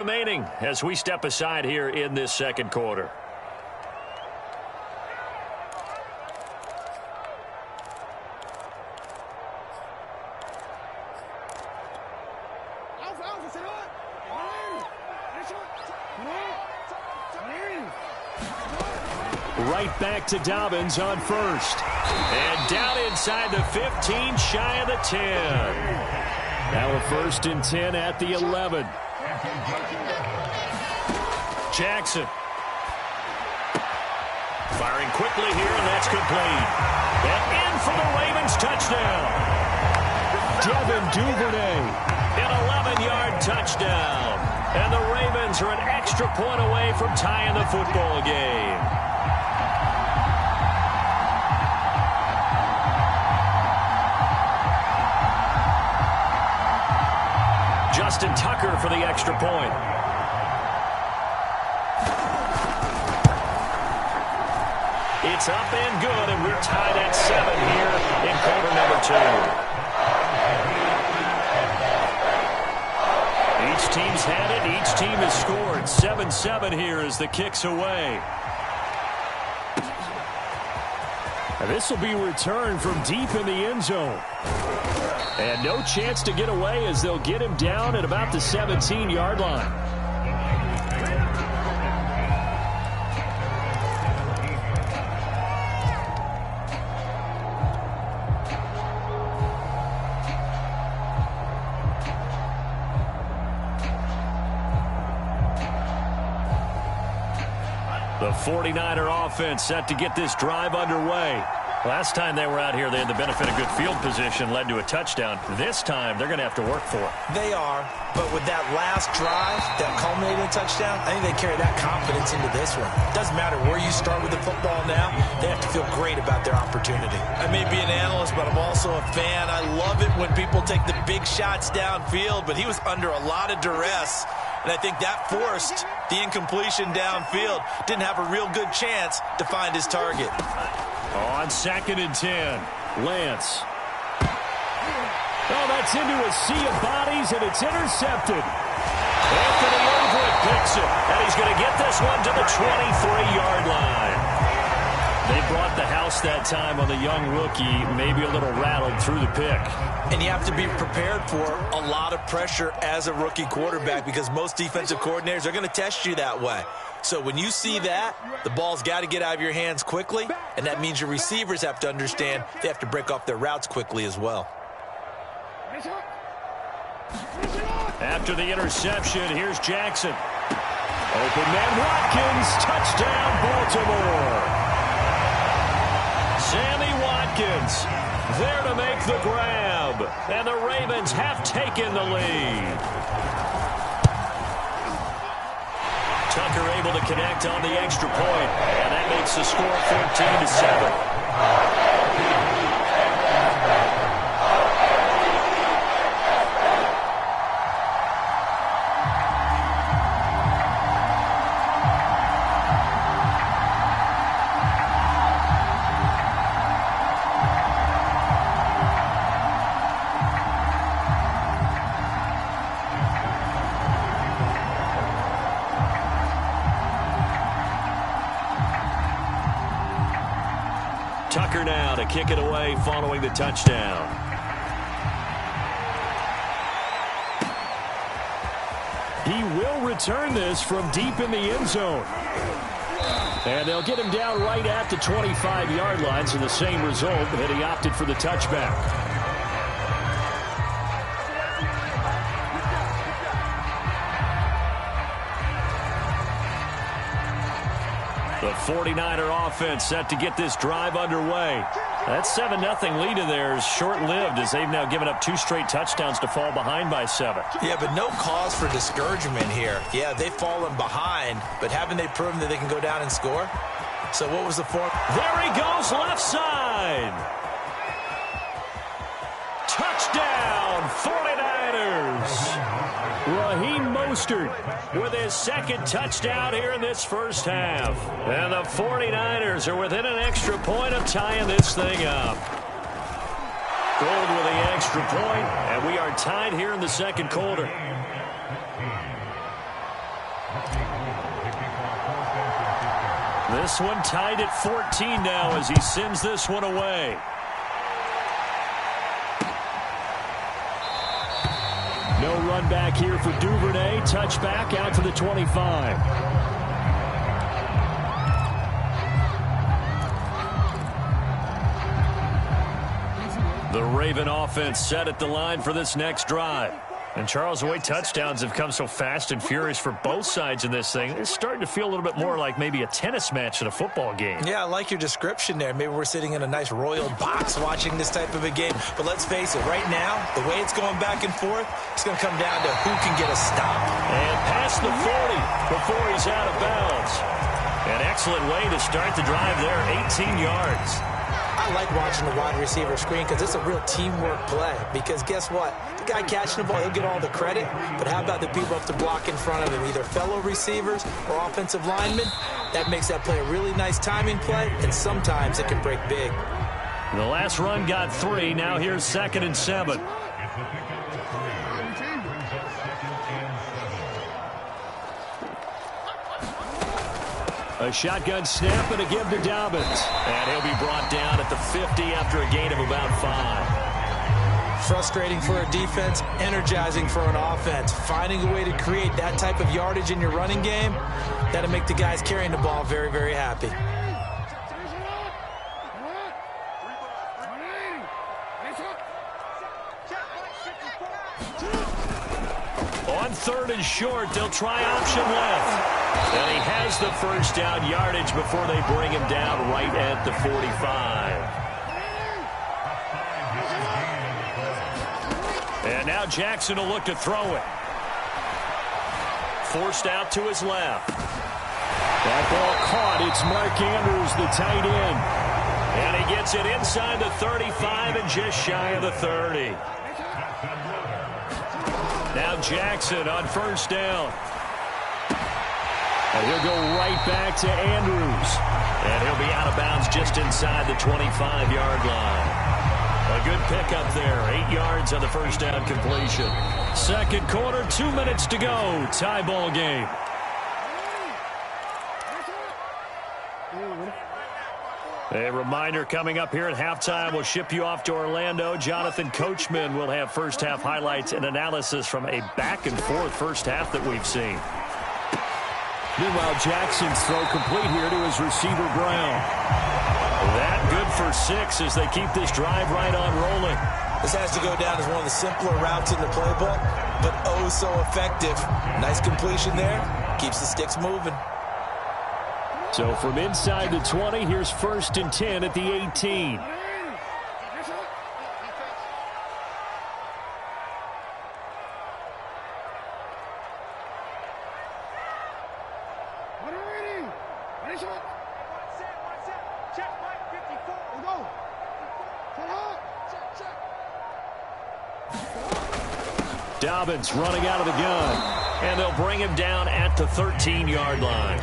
Remaining as we step aside here in this second quarter. Right back to Dobbins on first. And down inside the 15, shy of the 10. Now a 1st and 10 at the 11. Jackson. Firing quickly here, and that's complete. And in for the Ravens touchdown. Devin Duvernay, an 11-yard touchdown. And the Ravens are an extra point away from tying the football game. Justin Tucker for the extra point. It's up and good, and we're tied at 7 here in quarter number 2. Each team's had it. Each team has scored. 7-7 here as the kick's away. And this will be returned from deep in the end zone. And no chance to get away as they'll get him down at about the 17-yard line. The 49er offense set to get this drive underway. Last time they were out here, they had the benefit of good field position, led to a touchdown. This time, they're going to have to work for it. They are, but with that last drive that culminated in a touchdown, I think they carry that confidence into this one. It doesn't matter where you start with the football now. They have to feel great about their opportunity. I may be an analyst, but I'm also a fan. I love it when people take the big shots downfield, but he was under a lot of duress. And I think that forced the incompletion downfield. Didn't have a real good chance to find his target. On 2nd and 10, Lance. Oh, that's into a sea of bodies, and it's intercepted. Anthony Everett picks it, and he's going to get this one to the 23-yard line. They brought the house that time on the young rookie, maybe a little rattled through the pick. And you have to be prepared for a lot of pressure as a rookie quarterback because most defensive coordinators are going to test you that way. So when you see that, the ball's got to get out of your hands quickly, and that means your receivers have to understand they have to break off their routes quickly as well. After the interception, here's Jackson. Open man Watkins, touchdown Baltimore. Sammy Watkins there to make the grab, and the Ravens have taken the lead. Tucker able to connect on the extra point, and that makes the score 14-7. Tucker now to kick it away following the touchdown. He will return this from deep in the end zone. And they'll get him down right at the 25-yard line, so the same result, but he opted for the touchback. The 49er offense set to get this drive underway. That 7-0 lead of theirs is short-lived as they've now given up 2 straight touchdowns to fall behind by 7. Yeah, but no cause for discouragement here. Yeah, they've fallen behind, but haven't they proven that they can go down and score? So what was the form? There he goes, left side. Touchdown, 49ers. Raheem Mostert with his second touchdown here in this first half. And the 49ers are within an extra point of tying this thing up. Gold with the extra point, and we are tied here in the second quarter. This one tied at 14 now as he sends this one away. No run back here for Duvernay. Touchback out to the 25. The Raven offense set at the line for this next drive. And, Charles, the way touchdowns have come so fast and furious for both sides in this thing, it's starting to feel a little bit more like maybe a tennis match in a football game. Yeah, I like your description there. Maybe we're sitting in a nice royal box watching this type of a game. But let's face it, right now, the way it's going back and forth, it's going to come down to who can get a stop. And past the 40 before he's out of bounds. An excellent way to start the drive there, 18 yards. I like watching the wide receiver screen because it's a real teamwork play. Because guess what? The guy catching the ball, he'll get all the credit. But how about the people up to block in front of him, either fellow receivers or offensive linemen? That makes that play a really nice timing play, and sometimes it can break big. The last run got 3. Now here's 2nd and 7. A shotgun snap and a give to Dobbins. And he'll be brought down at the 50 after a gain of about 5. Frustrating for a defense, energizing for an offense. Finding a way to create that type of yardage in your running game, that'll make the guys carrying the ball very, very happy. On 3rd and short, they'll try option left. And he has the first down yardage before they bring him down right at the 45. And now Jackson will look to throw it. Forced out to his left. That ball caught. It's Mark Andrews, the tight end. And he gets it inside the 35 and just shy of the 30. Now Jackson on 1st down. And he'll go right back to Andrews. And he'll be out of bounds just inside the 25-yard line. A good pickup there. 8 yards on the first down completion. 2nd quarter, 2 minutes to go. Tie ball game. A reminder coming up here at halftime. We'll ship you off to Orlando. Jonathan Coachman will have first half highlights and analysis from a back-and-forth first half that we've seen. Meanwhile, Jackson's throw complete here to his receiver, Brown. That good for 6 as they keep this drive right on rolling. This has to go down as one of the simpler routes in the playbook, but oh so effective. Nice completion there. Keeps the sticks moving. So from inside the 20, here's 1st and 10 at the 18. Dobbins running out of the gun, and they'll bring him down at the 13-yard line.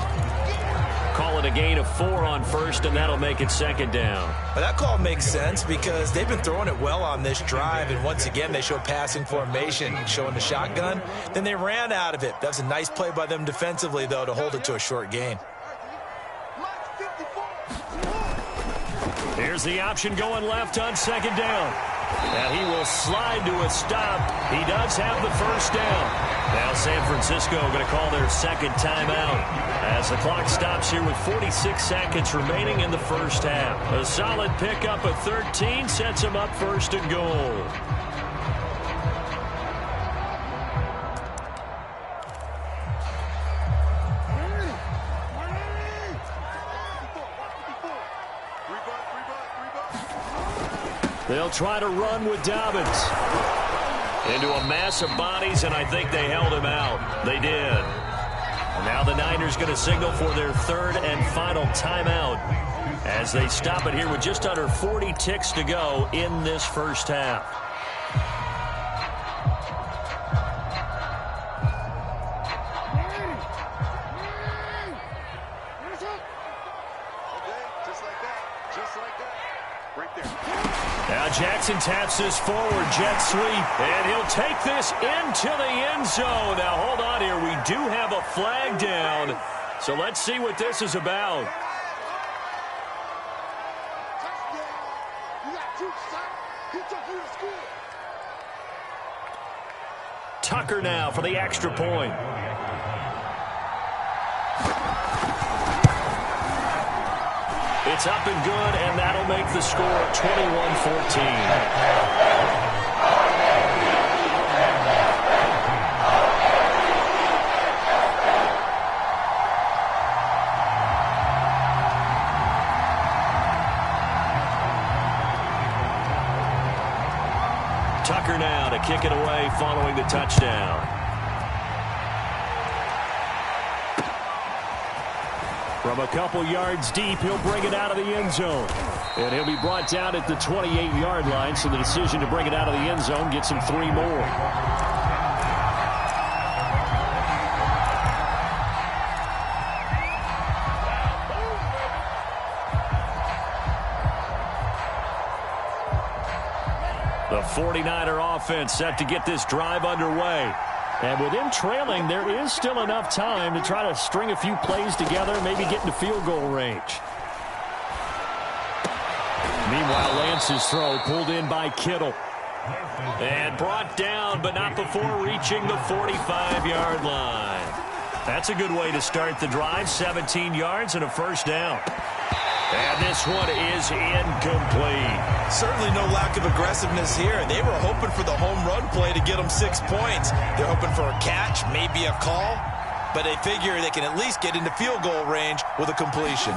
Call it a gain of 4 on 1st, and that'll make it 2nd down. Well, that call makes sense because they've been throwing it well on this drive, and once again they show passing formation, showing the shotgun. Then they ran out of it. That's a nice play by them defensively, though, to hold it to a short gain. Here's the option going left on 2nd down. And he will slide to a stop. He does have the first down. Now San Francisco going to call their 2nd timeout as the clock stops here with 46 seconds remaining in the first half. A solid pickup of 13 sets him up 1st and goal. They'll try to run with Dobbins. Into a mass of bodies, and I think they held him out. They did. And now the Niners going to signal for their 3rd and final timeout as they stop it here with just under 40 ticks to go in this first half. Jackson taps this forward, jet sweep, and he'll take this into the end zone. Now, hold on here. We do have a flag down, so let's see what this is about. Tucker now for the extra point. It's up and good, and that'll make the score 21-14. Tucker now to kick it away following the touchdown. From a couple yards deep, he'll bring it out of the end zone. And he'll be brought down at the 28-yard line, so the decision to bring it out of the end zone gets him 3 more. The 49er offense set to get this drive underway. And with him trailing, there is still enough time to try to string a few plays together, maybe get into field goal range. Meanwhile, Lance's throw pulled in by Kittle. And brought down, but not before reaching the 45-yard line. That's a good way to start the drive, 17 yards and a first down. And this one is incomplete. Certainly no lack of aggressiveness here. They were hoping for the home run play to get them 6 points. They're hoping for a catch, maybe a call, but they figure they can at least get into field goal range with a completion.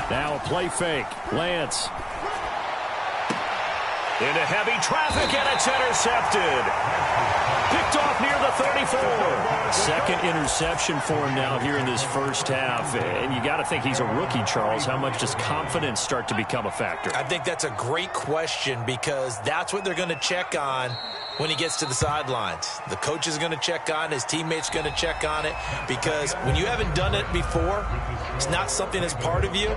Now a play fake. Lance. Into heavy traffic, and it's intercepted. Picked off near the 34. Second interception for him now here in this first half. And you got to think he's a rookie, Charles. How much does confidence start to become a factor? I think that's a great question, because that's what they're going to check on when he gets to the sidelines. The coach is going to check on it. His teammates going to check on it, because when you haven't done it before, it's not something that's part of you.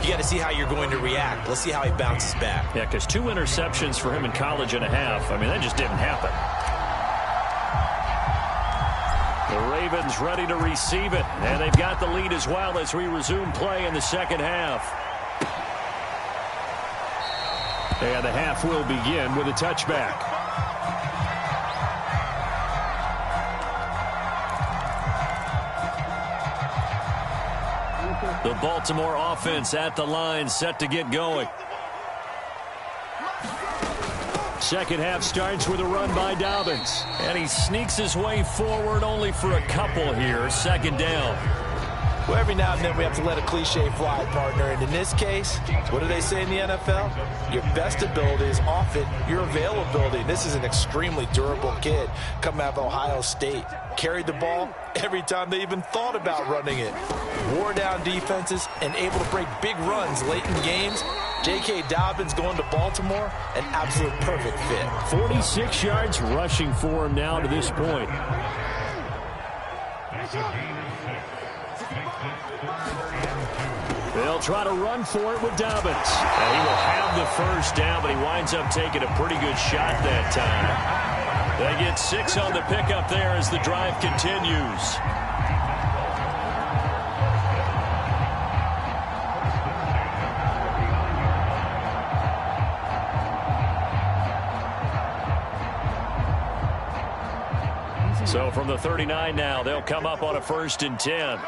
You got to see how you're going to react. Let's see how he bounces back. Yeah, because 2 interceptions for him in college and a half. I mean, that just didn't happen. The Ravens ready to receive it, and they've got the lead as well as we resume play in the second half. And the half will begin with a touchback. The Baltimore offense at the line, set to get going. Second half starts with a run by Dobbins. And he sneaks his way forward only for a couple here. Second down. Well, every now and then we have to let a cliche fly, partner. And in this case, what do they say in the NFL? Your best ability is often your availability. This is an extremely durable kid coming out of Ohio State. Carried the ball every time they even thought about running it. Wore down defenses and able to break big runs late in games. J.K. Dobbins going to Baltimore, an absolute perfect fit. 46 yards rushing for him now to this point. They'll try to run for it with Dobbins. And he will have the first down, but he winds up taking a pretty good shot that time. They get 6 on the pickup there as the drive continues. So from the 39 now, they'll come up on a 1st and 10.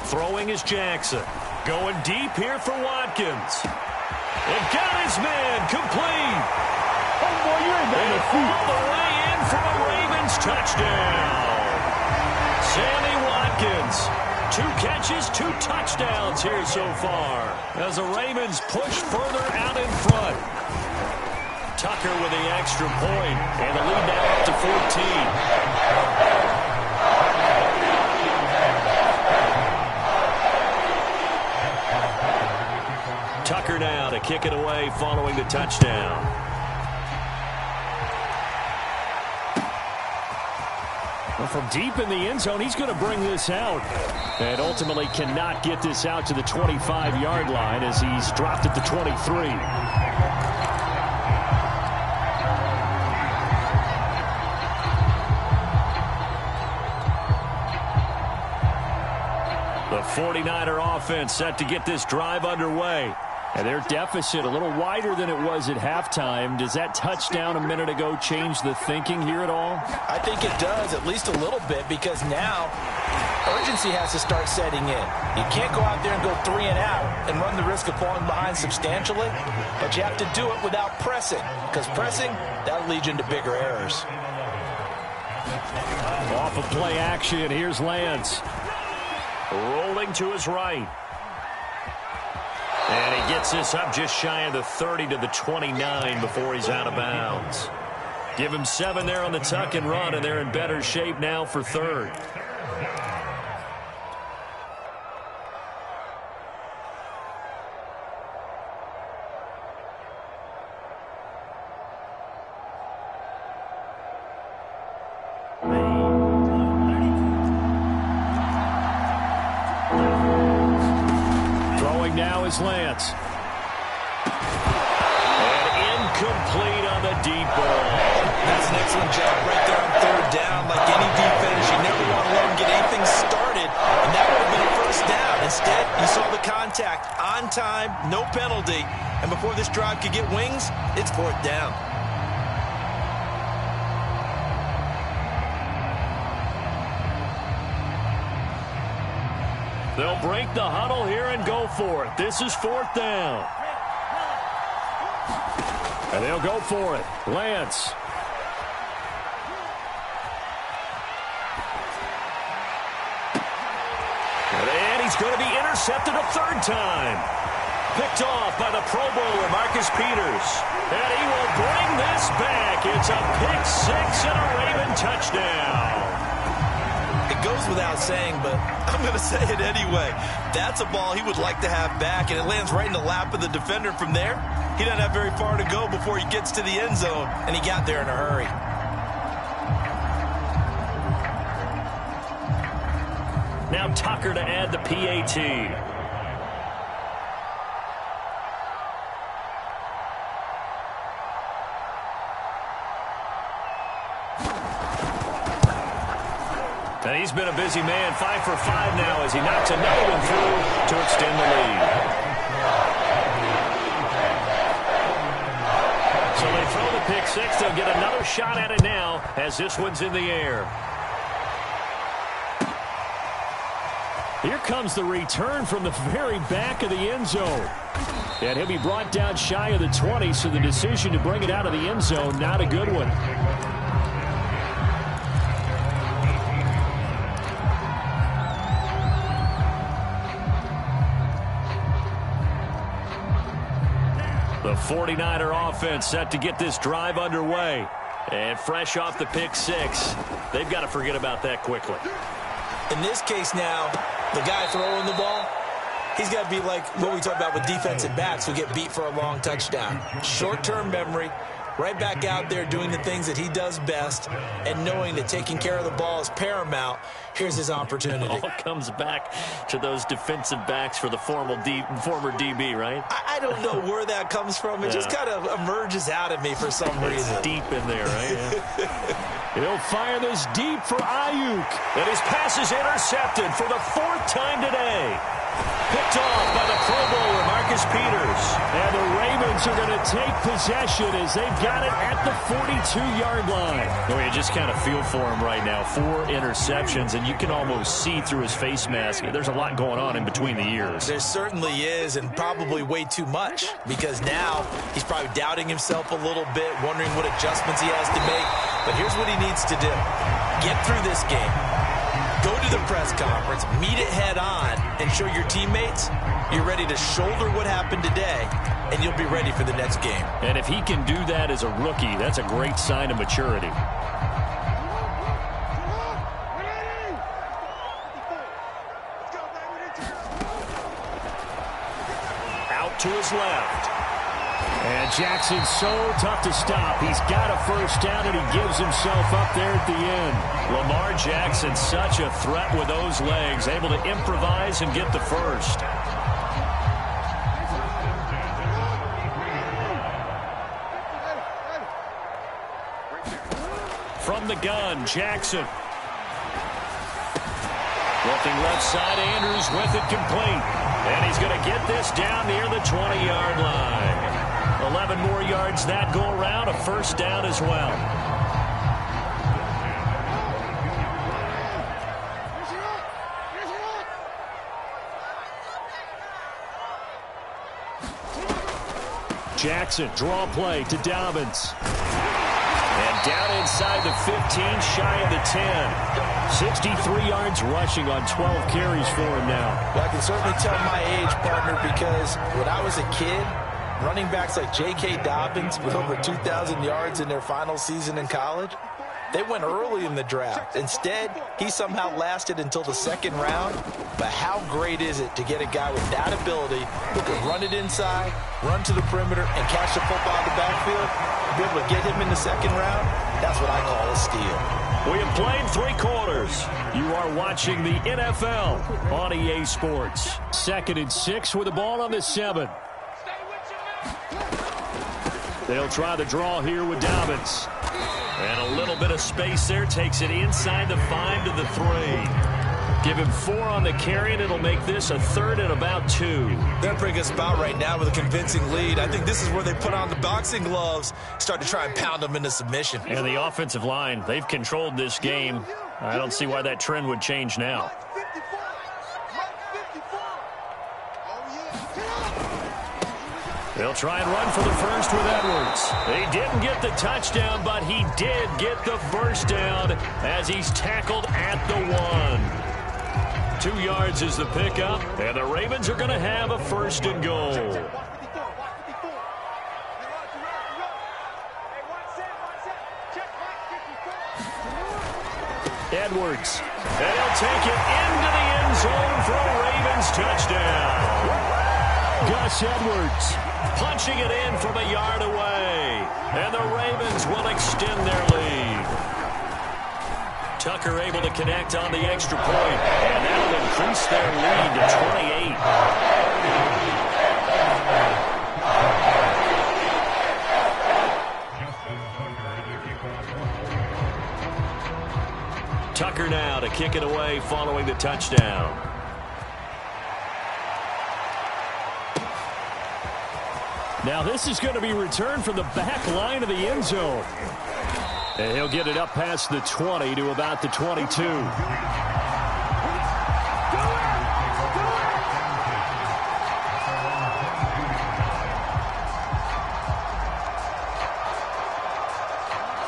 Throwing is Jackson. Going deep here for Watkins. And got his man complete. Oh, boy, you ain't got no feet. All the way in for a Ravens touchdown. Sammy Watkins. 2 catches, 2 touchdowns here so far as the Ravens push further out in front. Tucker with the extra point, and the lead now up to 14. Tucker now to kick it away following the touchdown. Well, from deep in the end zone, he's going to bring this out. And ultimately cannot get this out to the 25-yard line as he's dropped at the 23. The 49er offense set to get this drive underway. And their deficit a little wider than it was at halftime. Does that touchdown a minute ago change the thinking here at all? I think it does, at least a little bit, because now urgency has to start setting in. You can't go out there and go 3 and out and run the risk of falling behind substantially, but you have to do it without pressing, because pressing, that'll lead you into bigger errors. Off of play action, here's Lance. Rolling to his right. And he gets this up just shy of the 30 to the 29 before he's out of bounds. Give him 7 there on the tuck and run, and they're in better shape now for third. Lance. And incomplete on the deep ball. That's an excellent job right there on third down. Like any defense, you never want to let them get anything started, and that would have been a first down. Instead, you saw the contact on time, no penalty, and before this drive could get wings, it's fourth down. They'll break the huddle here and go for it. This is fourth down. And they'll go for it. Lance. And he's going to be intercepted a third time. Picked off by the Pro Bowler, Marcus Peters. And he will bring this back. It's a pick six and a Raven touchdown. It goes without saying, but I'm going to say it anyway. That's a ball he would like to have back, and it lands right in the lap of the defender from there. He doesn't have very far to go before he gets to the end zone, and he got there in a hurry. Now Tucker to add the PAT. And he's been a busy man, 5 for 5 now as he knocks another one through to extend the lead. So they throw the pick six. They'll get another shot at it now as this one's in the air. Here comes the return from the very back of the end zone. And he'll be brought down shy of the 20, so the decision to bring it out of the end zone, not a good one. The 49er offense set to get this drive underway. And fresh off the pick six, they've got to forget about that quickly. In this case now, the guy throwing the ball, he's got to be like what we talk about with defensive backs who get beat for a long touchdown. Short-term memory, right back out there doing the things that he does best, and knowing that taking care of the ball is paramount. Here's his opportunity. It all comes back to those defensive backs for the former DB, right? I don't know where that comes from. It just kind of emerges out of me for some reason. It's deep in there, right? Yeah. He'll fire this deep for Ayuk. And his pass is intercepted for the fourth time today. Picked off by the Pro Bowler, Marcus Peters. And the Ravens are going to take possession as they've got it at the 42-yard line. Well, you just kind of feel for him right now. 4 interceptions, and you can almost see through his face mask. There's a lot going on in between the ears. There certainly is, and probably way too much, because now he's probably doubting himself a little bit, wondering what adjustments he has to make. But here's what he needs to do. Get through this game. Go to the press conference, meet it head on, and show your teammates you're ready to shoulder what happened today, and you'll be ready for the next game. And if he can do that as a rookie, that's a great sign of maturity. Out to his left. And Jackson's so tough to stop. He's got a first down, and he gives himself up there at the end. Lamar Jackson, such a threat with those legs, able to improvise and get the first. From the gun, Jackson. Looking left side, Andrews with it complete. And he's going to get this down near the 20-yard line. 11 more yards that go around, a first down as well. Jackson, draw play to Dobbins. And down inside the 15, shy of the 10. 63 yards rushing on 12 carries for him now. Well, I can certainly tell my age, partner, because when I was a kid, running backs like J.K. Dobbins with over 2,000 yards in their final season in college, they went early in the draft. Instead, he somehow lasted until the second round. But how great is it to get a guy with that ability who can run it inside, run to the perimeter, and catch the football in the backfield? Be able to get him in the second round, that's what I call a steal. We have played 3 quarters. You are watching the NFL on EA Sports. 2nd and 6 with the ball on the 7. They'll try the draw here with Dobbins. And a little bit of space there. Takes it inside the 5 to the 3. Give him 4 on the carry, and it'll make this a 3rd and about 2. They're in a pretty good spot right now with a convincing lead. I think this is where they put on the boxing gloves, start to try and pound them into submission. And the offensive line, they've controlled this game. I don't see why that trend would change now. They'll try and run for the first with Edwards. He didn't get the touchdown, but he did get the first down as he's tackled at the 1. 2 yards is the pickup, and the Ravens are going to have a 1st and goal. Edwards, and he'll take it into the end zone for a Ravens touchdown. Gus Edwards punching it in from a yard away. And the Ravens will extend their lead. Tucker able to connect on the extra point. And that'll increase their lead to 28. Tucker now to kick it away following the touchdown. Now this is going to be returned from the back line of the end zone. And he'll get it up past the 20 to about the 22.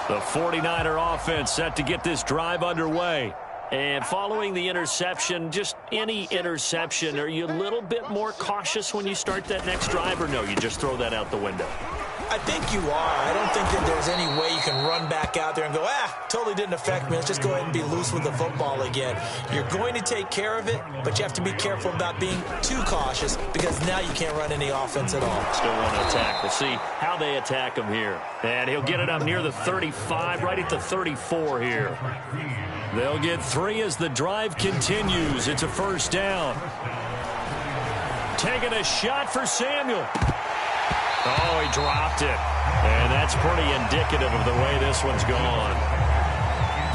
The 49er offense set to get this drive underway. And following the interception, just any interception, are you a little bit more cautious when you start that next drive, or no, you just throw that out the window? I think you are. I don't think that there's any way you can run back out there and go, totally didn't affect me. Let's just go ahead and be loose with the football again. You're going to take care of it, but you have to be careful about being too cautious because now you can't run any offense at all. Still want to attack. We'll see how they attack him here. And he'll get it up near the 35, right at the 34 here. They'll get 3 as the drive continues. It's a first down. Taking a shot for Samuel. Oh, he dropped it. And that's pretty indicative of the way this one's gone.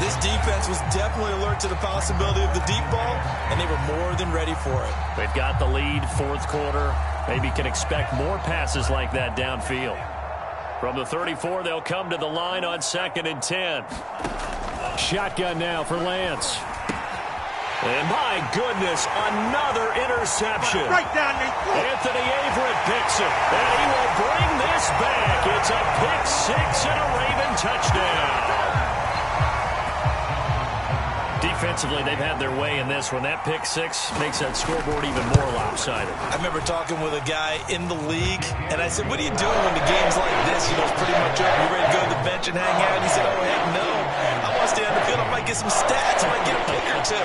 This defense was definitely alert to the possibility of the deep ball, and they were more than ready for it. They've got the lead, 4th quarter. Maybe can expect more passes like that downfield. From the 34, they'll come to the line on 2nd and 10. Shotgun now for Lance. And my goodness, another interception. Right down the throat. Anthony Averett picks it, and he will bring this back. It's a pick 6 and a Raven touchdown. Defensively, they've had their way in this one. That pick 6 makes that scoreboard even more lopsided. I remember talking with a guy in the league, and I said, what are you doing when the game's like this? You know, it's pretty much over. You ready to go to the bench and hang out? And he said, oh, heck no. I want to stay on the field. I might get some stats. I might get a pick or 2.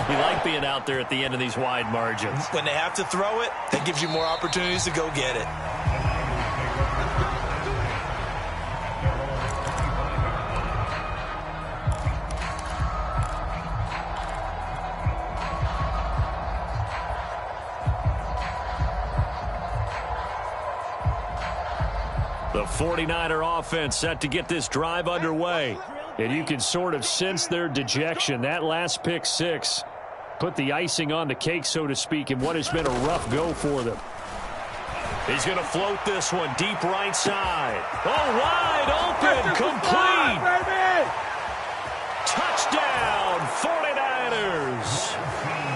We like being out there at the end of these wide margins. When they have to throw it, that gives you more opportunities to go get it. The 49er offense set to get this drive underway. And you can sort of sense their dejection. That last pick six put the icing on the cake, so to speak, in what has been a rough go for them. He's going to float this one deep right side. Oh, wide open, complete. Touchdown, 49ers.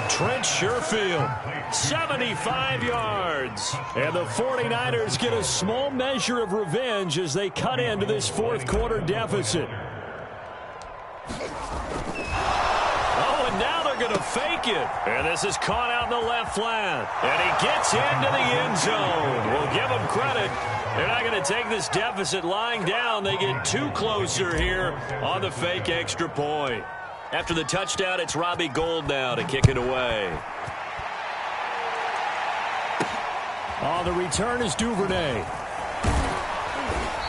Trent Sherfield, 75 yards. And the 49ers get a small measure of revenge as they cut into this fourth quarter deficit. Oh, and now they're going to fake it. And this is caught out in the left flat. And he gets into the end zone. We'll give him credit. They're not going to take this deficit lying down. They get too closer here on the fake extra point. After the touchdown, it's Robbie Gould now to kick it away. On the return is Duvernay.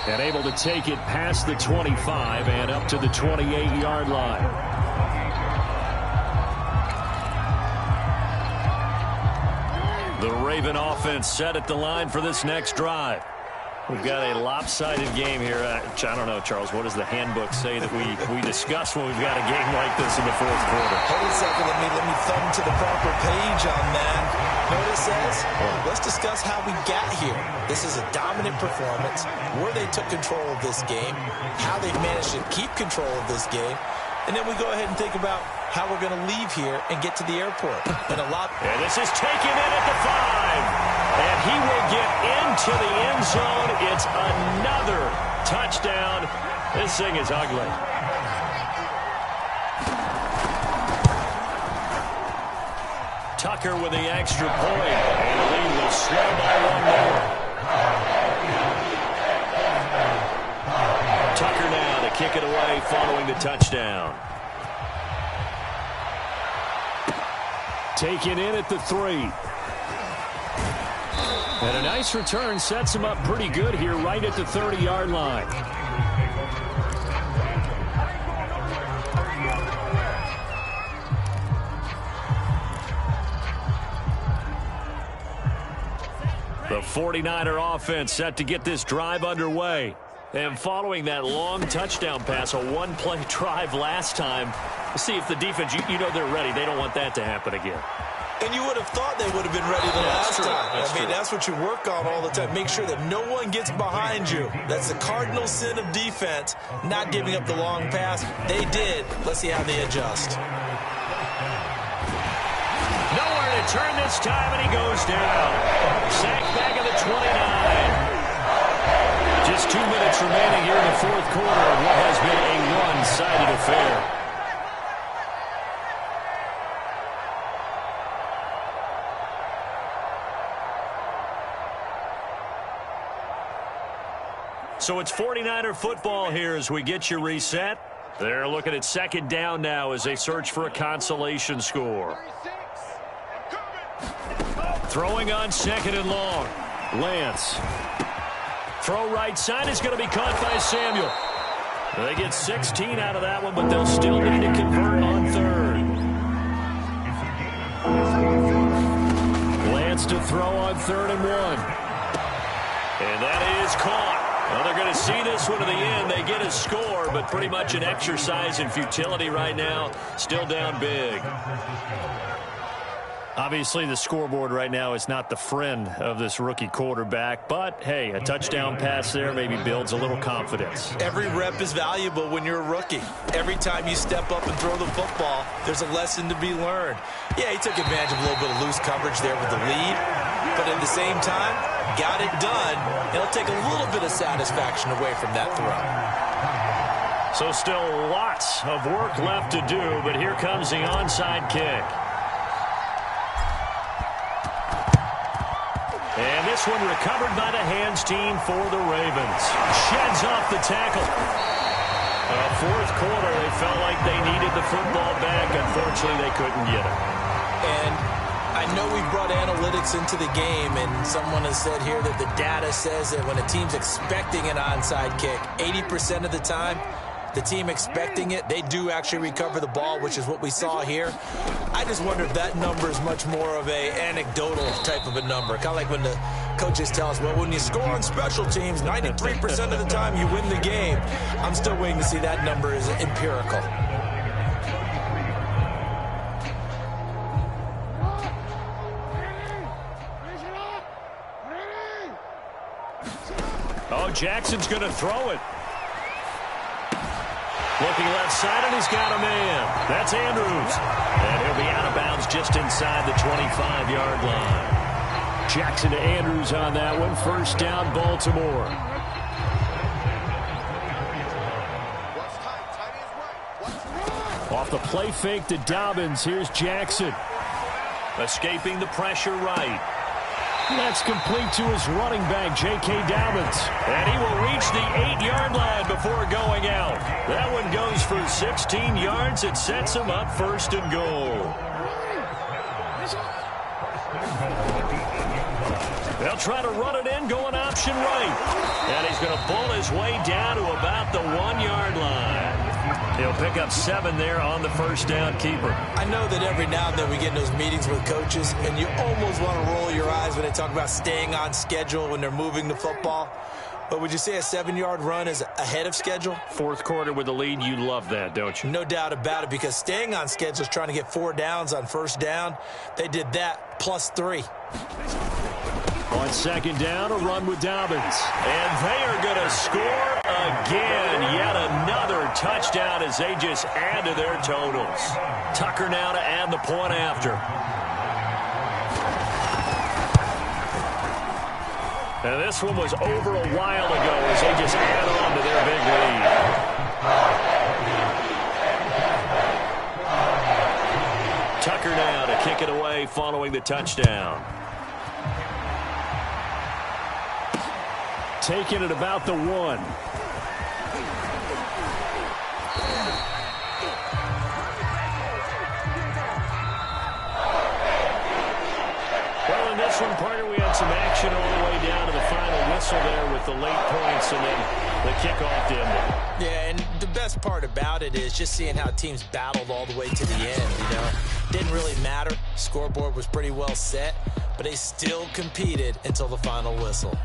And able to take it past the 25 and up to the 28-yard line. The Raven offense set at the line for this next drive. We've got a lopsided game here. I don't know, Charles, what does the handbook say that we discuss when we've got a game like this in the fourth quarter? Hold a second. Let me thumb to the proper page on that. Notice says, let's discuss how we got here. This is a dominant performance, where they took control of this game, how they've managed to keep control of this game, and then we go ahead and think about how we're going to leave here and get to the airport. And this is taken in at the 5. And he will get into the end zone. It's another touchdown. This thing is ugly. Tucker with the extra point. And the lead will slow by one more. Tucker now to kick it away following the touchdown. Taken in at the 3. And a nice return sets him up pretty good here right at the 30-yard line. The 49er offense set to get this drive underway. And following that long touchdown pass, a one-play drive last time, we'll see if the defense, you know they're ready. They don't want that to happen again. And you would have thought they would have been ready the last time. That's what you work on all the time. Make sure that no one gets behind you. That's the cardinal sin of defense, not giving up the long pass. They did. Let's see how they adjust. Nowhere to turn this time, and he goes down. Sacked back at the 29. Just 2 minutes remaining here in the fourth quarter of what has been a one-sided affair. So it's 49er football here as we get you reset. They're looking at second down now as they search for a consolation score. Throwing on second and long. Lance. Throw right side is going to be caught by Samuel. They get 16 out of that one, but they'll still need to convert on third. Lance to throw on 3rd and 1. And that is caught. Well, they're going to see this one to the end. They get a score, but pretty much an exercise in futility right now. Still down big. Obviously, the scoreboard right now is not the friend of this rookie quarterback. But, hey, a touchdown pass there maybe builds a little confidence. Every rep is valuable when you're a rookie. Every time you step up and throw the football, there's a lesson to be learned. Yeah, he took advantage of a little bit of loose coverage there with the lead. But at the same time, got it done. It'll take a little bit of satisfaction away from that throw. So still lots of work left to do, but here comes the onside kick. And this one recovered by the hands team for the Ravens. Sheds off the tackle. Fourth quarter, they felt like they needed the football back. Unfortunately, they couldn't get it. And I know we brought analytics into the game, and someone has said here that the data says that when a team's expecting an onside kick, 80% of the time, the team expecting it, they do actually recover the ball, which is what we saw here. I just wonder if that number is much more of a anecdotal type of a number. Kind of like when Coaches tell us, well, when you score on special teams, 93% of the time you win the game. I'm still waiting to see that number is empirical. Oh, Jackson's going to throw it. Looking left side, and he's got a man. That's Andrews. And he'll be out of bounds just inside the 25-yard line. Jackson to Andrews on that one. First down, Baltimore. Off the play fake to Dobbins. Here's Jackson. Escaping the pressure right. That's complete to his running back, J.K. Dobbins. And he will reach the 8-yard line before going out. That one goes for 16 yards. It sets him up first and goal. They'll try to run it in, going option right. And he's going to bull his way down to about the 1-yard line. He'll pick up 7 there on the first down keeper. I know that every now and then we get in those meetings with coaches, and you almost want to roll your eyes when they talk about staying on schedule when they're moving the football. But would you say a 7-yard run is ahead of schedule? Fourth quarter with the lead, you love that, don't you? No doubt about it, because staying on schedule is trying to get 4 downs on first down. They did that plus 3. On second down, a run with Dobbins. And they are going to score again. Yet another touchdown as they just add to their totals. Tucker now to add the point after. And this one was over a while ago as they just add on to their big lead. Tucker now to kick it away following the touchdown. Taking it about the 1. Well, in this one, partner, we had some action all the way down to the final whistle there with the late points and then the kickoff to end it. Yeah, and the best part about it is just seeing how teams battled all the way to the end, you know. Didn't really matter. Scoreboard was pretty well set, but they still competed until the final whistle.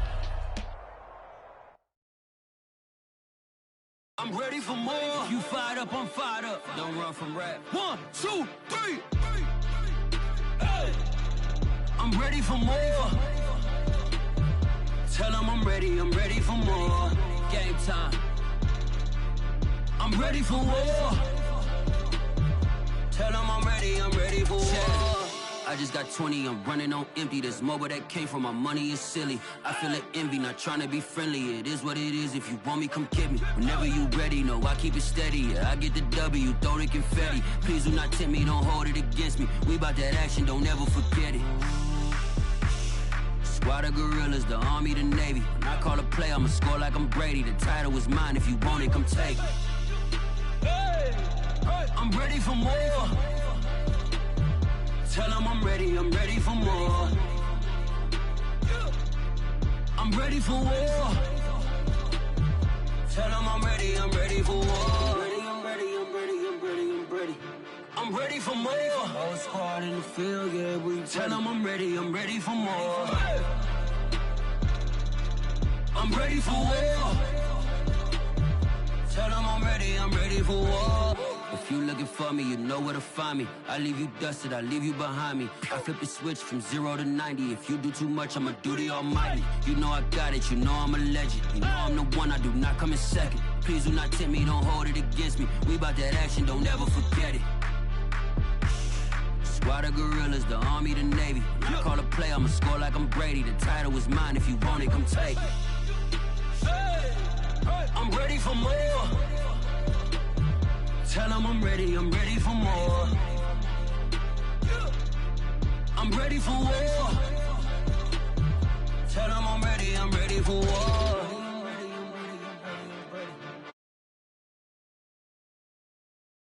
I'm ready for more. You fired up, I'm fired up. Don't run from rap. 1, 2, 3. Hey. I'm ready for more. Tell them I'm ready for more. Game time. I'm ready for war. Tell them I'm ready for war. I just got 20, I'm running on empty. This mobile that came from my money is silly. I feel it envy, not trying to be friendly. It is what it is, if you want me, come get me. Whenever you ready, no, I keep it steady. Yeah, I get the W, throw the confetti. Please do not tempt me, don't hold it against me. We about that action, don't ever forget it. Squad of gorillas, the army, the navy. When I call a play, I'ma score like I'm Brady. The title is mine, if you want it, come take it. Hey, I'm ready for more. Tell them I'm ready for more. I'm ready for war. Tell them I'm ready for war. I'm ready for more. Whole squad in the field, yeah, we tell them I'm ready for more. I'm ready for war. Tell them I'm ready for war. If you looking for me, you know where to find me. I leave you dusted, I leave you behind me. I flip the switch from 0 to 90. If you do too much, I'ma do the almighty. You know I got it, you know I'm a legend. You know I'm the one, I do not come in second. Please do not tempt me, don't hold it against me. We about that action, don't ever forget it. Squad of gorillas, the army, the navy. When I call a play, I'ma score like I'm Brady. The title is mine, if you want it, come take it. I'm ready for more. Tell them I'm ready for more. I'm ready for war.